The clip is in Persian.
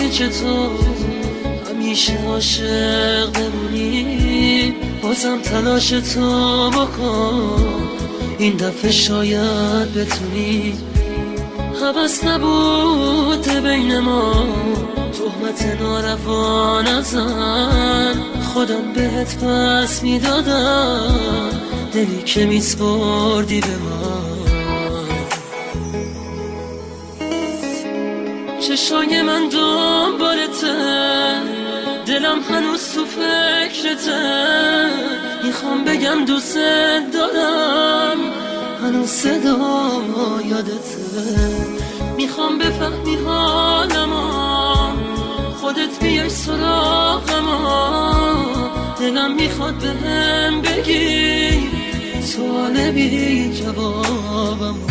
که تو همیشه عاشق بمونی، بازم تلاش تو بکن، این دفعه شاید بتونی. حوث نبود بین ما، تهمت ناروا نزن، خودم بهت پس میدادم دلی که میسپردی به من. چشای من دنبالته، دلم هنوز تو فکرته، میخوام بگم دوست دارم، هنوز صدا یادته، میخوام بفهمی حالمو، خودت بیای سراغمو، دلم میخواد بهم بگی سوال بی جوابمو.